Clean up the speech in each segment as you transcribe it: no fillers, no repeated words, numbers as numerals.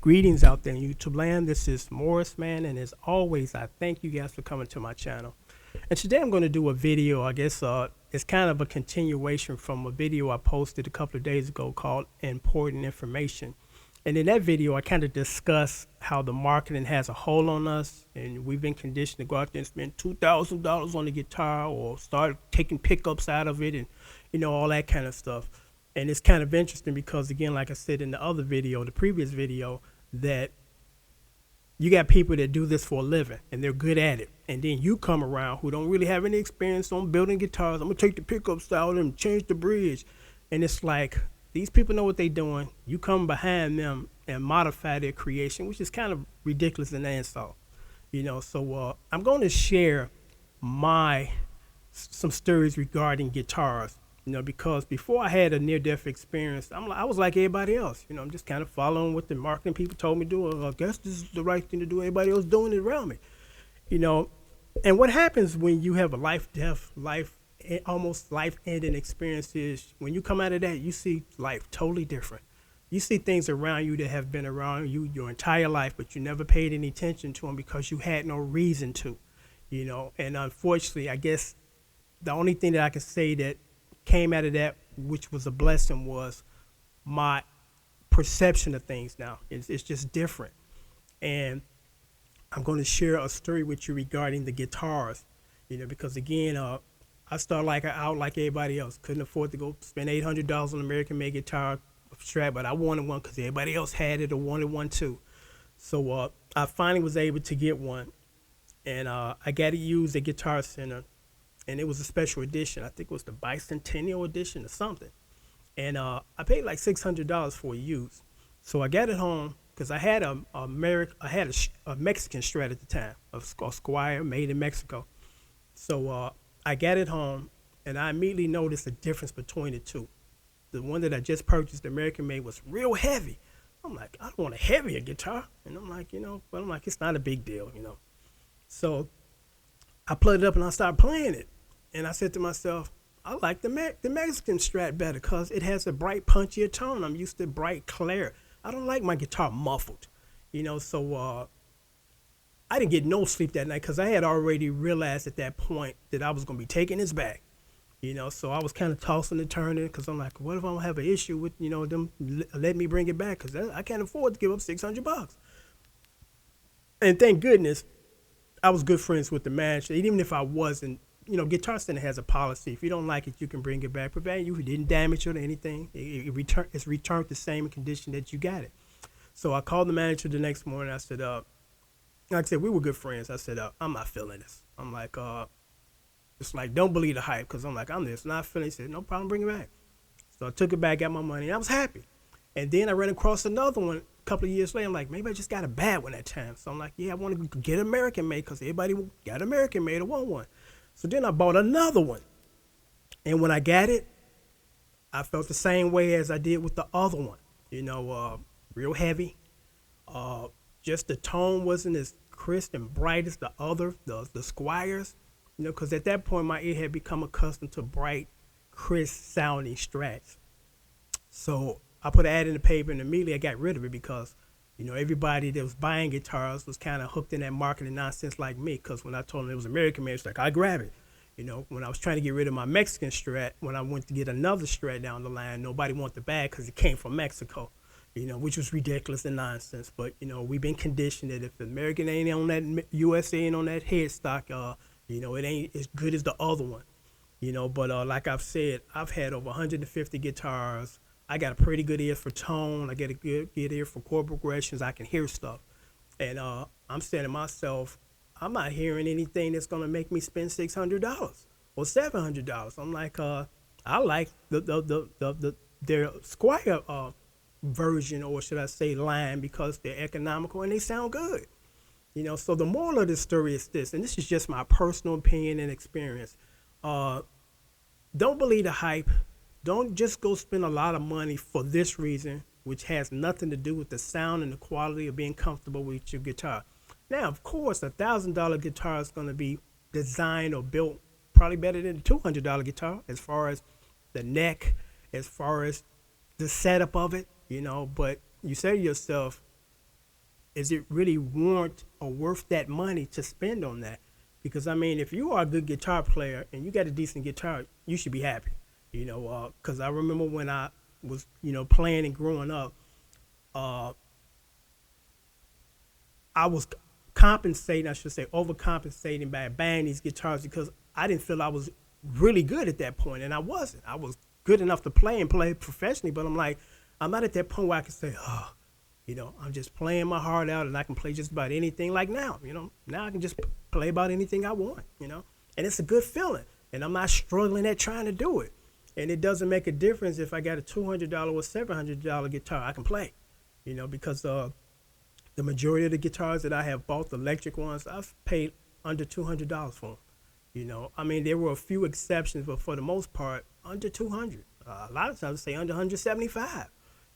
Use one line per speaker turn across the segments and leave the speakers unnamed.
Greetings out there in YouTube land. This is Morris, man, and as always, I thank you guys for coming to my channel. And today I'm going to do a video. I guess it's kind of a continuation from a video I posted a couple of days ago called Important Information. And in that video, I kind of discuss how the marketing has a hold on us, and we've been conditioned to go out there and spend $2,000 on the guitar or start taking pickups out of it, and all that kind of stuff. And it's kind of interesting because, again, like I said in the other video, the previous video, that you got people that do this for a living and they're good at it. And then you come around who don't really have any experience on building guitars. I'm going to take the pickups out and change the bridge. And it's like, these people know what they're doing. You come behind them and modify their creation, which is kind of ridiculous and an insult. So I'm going to share some stories regarding guitars. Because before I had a near-death experience, I was like everybody else. I'm just kind of following what the marketing people told me to do. I guess this is the right thing to do. Everybody else doing it around me. And what happens when you have a almost life-ending experience is when you come out of that, you see life totally different. You see things around you that have been around you your entire life, but you never paid any attention to them because you had no reason to. And unfortunately, I guess the only thing that I can say that came out of that, which was a blessing, was my perception of things now. It's just different. And I'm going to share a story with you regarding the guitars, because again, I started out like everybody else. Couldn't afford to go spend $800 on an American-made guitar Strat, but I wanted one because everybody else had it or wanted one too. So I finally was able to get one, and I got it used at Guitar Center. And it was a special edition. I think it was the bicentennial edition or something. And I paid like $600 for a used. So I got it home because I had a Mexican Strat at the time, a Squire made in Mexico. So I got it home, and I immediately noticed the difference between the two. The one that I just purchased, the American made, was real heavy. I'm like, I don't want a heavier guitar. And I'm like, but I'm like, it's not a big deal, So I plugged it up and I started playing it. And I said to myself, I like the Mexican Strat better because it has a bright, punchier tone. I'm used to bright, clear. I don't like my guitar muffled, So I didn't get no sleep that night because I had already realized at that point that I was going to be taking this back, So I was kind of tossing and turning because I'm like, what if I don't have an issue with, them letting me bring it back? Because I can't afford to give up $600. And thank goodness I was good friends with the manager. Even if I wasn't, Guitar Center has a policy. If you don't like it, you can bring it back. Provided you didn't damage it or anything, it's returned the same condition that you got it. So I called the manager the next morning. I said, like I said, we were good friends. I said, I'm not feeling this. I'm like, it's like, don't believe the hype, because I'm like, I'm just not feeling it. He said, no problem, bring it back. So I took it back, got my money, and I was happy. And then I ran across another one a couple of years later. I'm like, maybe I just got a bad one that time. So I'm like, yeah, I want to get American made because everybody got American made or want one. So then I bought another one. And when I got it, I felt the same way as I did with the other one. Real heavy. Just the tone wasn't as crisp and bright as the Squires. Because at that point, my ear had become accustomed to bright, crisp sounding Strats. So I put an ad in the paper, and immediately I got rid of it because, everybody that was buying guitars was kind of hooked in that marketing nonsense like me. Because when I told them it was American made, it's like, I grab it. When I was trying to get rid of my Mexican Strat, when I went to get another Strat down the line, nobody wanted the bag because it came from Mexico, which was ridiculous and nonsense. But, we've been conditioned that if the American ain't on that, USA ain't on that headstock, it ain't as good as the other one. But like I've said, I've had over 150 guitars. I got a pretty good ear for tone. I get a good ear for chord progressions. I can hear stuff. And I'm saying to myself, I'm not hearing anything that's going to make me spend $600 or $700. I'm like, I like their Squire version, or should I say line, because they're economical and they sound good. So the moral of the story is this, and this is just my personal opinion and experience. Don't believe the hype. Don't just go spend a lot of money for this reason, which has nothing to do with the sound and the quality of being comfortable with your guitar. Now, of course, $1,000 guitar is going to be designed or built probably better than a $200 guitar as far as the neck, as far as the setup of it, but you say to yourself, is it really warrant or worth that money to spend on that? Because I mean, if you are a good guitar player and you got a decent guitar, you should be happy. Because I remember when I was, playing and growing up, uh, I was compensating, I should say, overcompensating by buying these guitars because I didn't feel I was really good at that point, and I wasn't. I was good enough to play and play professionally, but I'm like, I'm not at that point where I can say, oh, I'm just playing my heart out and I can play just about anything like now. Now I can just play about anything I want. And it's a good feeling. And I'm not struggling at trying to do it. And it doesn't make a difference if I got a $200 or $700 guitar, I can play, because the majority of the guitars that I have bought, the electric ones, I've paid under $200 for them. I mean, there were a few exceptions, but for the most part, under 200. A lot of times, I say under 175.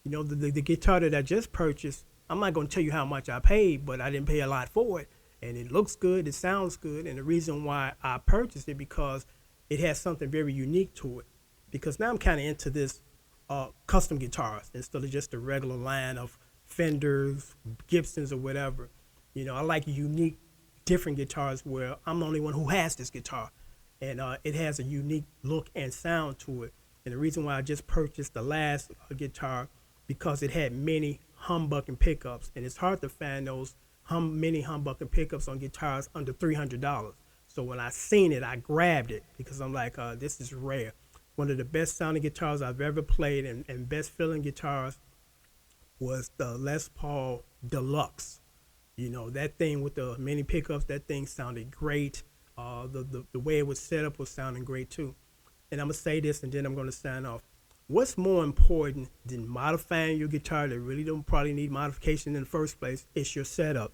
The guitar that I just purchased, I'm not going to tell you how much I paid, but I didn't pay a lot for it. And it looks good, it sounds good, and the reason why I purchased it because it has something very unique to it. Because now I'm kind of into this custom guitars instead of just a regular line of Fenders, Gibsons, or whatever. I like unique, different guitars where I'm the only one who has this guitar. And it has a unique look and sound to it. And the reason why I just purchased the last guitar, because it had many humbucking pickups. And it's hard to find those many humbucking pickups on guitars under $300. So when I seen it, I grabbed it because I'm like, this is rare. One of the best sounding guitars I've ever played and best feeling guitars was the Les Paul Deluxe. That thing with the many pickups, that thing sounded great. The way it was set up was sounding great too. And I'm going to say this and then I'm going to sign off. What's more important than modifying your guitar that really don't probably need modification in the first place is your setup.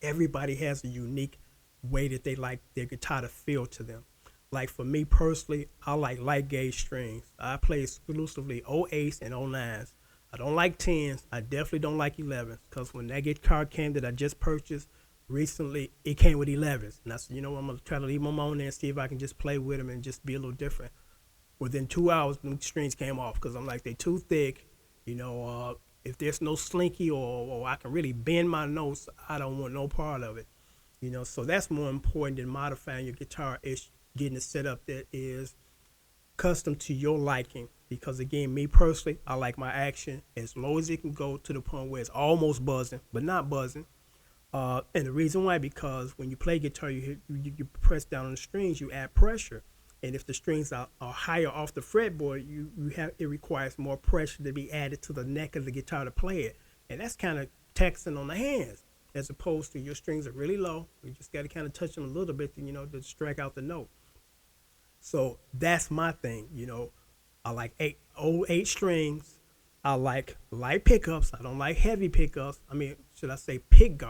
Everybody has a unique way that they like their guitar to feel to them. Like for me personally, I like light gauge strings. I play exclusively 08s and 09s. I don't like 10s. I definitely don't like 11s because when that guitar came that I just purchased recently, it came with 11s. And I said, I'm going to try to leave them on there and see if I can just play with them and just be a little different. Within 2 hours, the strings came off because I'm like, they're too thick. If there's no slinky or I can really bend my notes, I don't want no part of it. So that's more important than modifying your guitar is getting it set up that is custom to your liking. Because again, me personally, I like my action as low as it can go to the point where it's almost buzzing, but not buzzing. And the reason why, because when you play guitar, you press down on the strings, you add pressure. And if the strings are higher off the fretboard, it requires more pressure to be added to the neck of the guitar to play it. And that's kind of taxing on the hands, as opposed to your strings are really low. You just got to kind of touch them a little bit, to strike out the note. So that's my thing. I like 8 strings. I like light pickups. I don't like heavy pickups. I mean, should I say picks?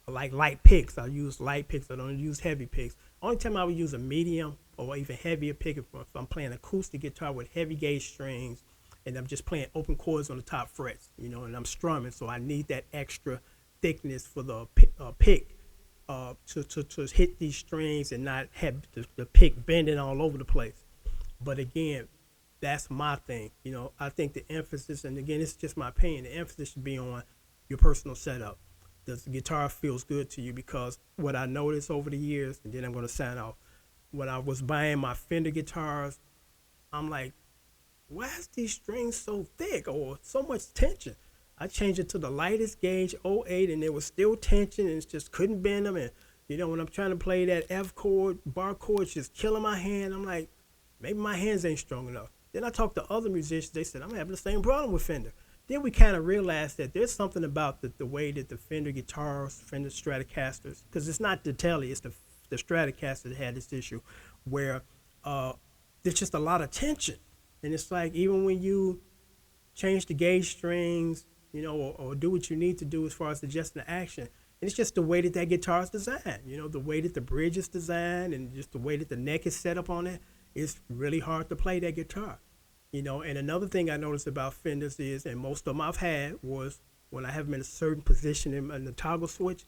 I like light picks. I use light picks. I don't use heavy picks. Only time I would use a medium or even heavier pick if I'm playing acoustic guitar with heavy gauge strings and I'm just playing open chords on the top frets, and I'm strumming. So I need that extra thickness for the pick to hit these strings and not have the pick bending all over the place. But again, that's my thing. I think the emphasis, and again, it's just my opinion, the emphasis should be on your personal setup. Does the guitar feels good to you? Because what I noticed over the years, and then I'm going to sign off, when I was buying my Fender guitars, I'm like, why is these strings so thick or so much tension? I changed it to the lightest gauge 08 and there was still tension and it just couldn't bend them. And, when I'm trying to play that F chord, bar chord, it's just killing my hand. I'm like, maybe my hands ain't strong enough. Then I talked to other musicians. They said, I'm having the same problem with Fender. Then we kind of realized that there's something about the way that the Fender guitars, Fender Stratocasters, because it's not the Tele, it's the Stratocaster that had this issue, where there's just a lot of tension. And it's like even when you change the gauge strings, or do what you need to do as far as adjusting the action, and it's just the way that guitar is designed, the way that the bridge is designed and just the way that the neck is set up on it, it's really hard to play that guitar. And another thing I noticed about Fenders is, and most of them I've had, was when I have them in a certain position in the toggle switch,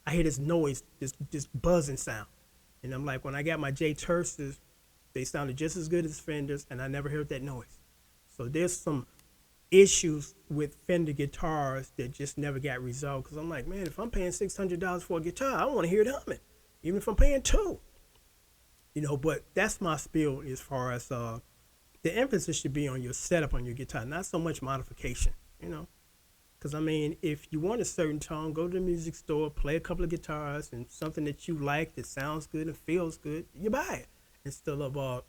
I hear this noise, this buzzing sound. And I'm like, when I got my J Terses, they sounded just as good as Fenders, and I never heard that noise. So there's some issues with Fender guitars that just never got resolved. Because I'm like, man, if I'm paying $600 for a guitar, I want to hear it humming, even if I'm paying two. But that's my spiel as far as the emphasis should be on your setup on your guitar, not so much modification. Because I mean, if you want a certain tone, go to the music store, play a couple of guitars, and something that you like that sounds good and feels good, you buy it. Instead of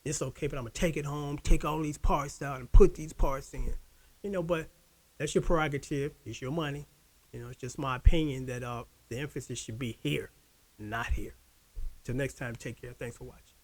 it's okay, but I'm gonna take it home, take all these parts out, and put these parts in. But that's your prerogative. It's your money. It's just my opinion that the emphasis should be here, not here. Till next time, take care. Thanks for watching.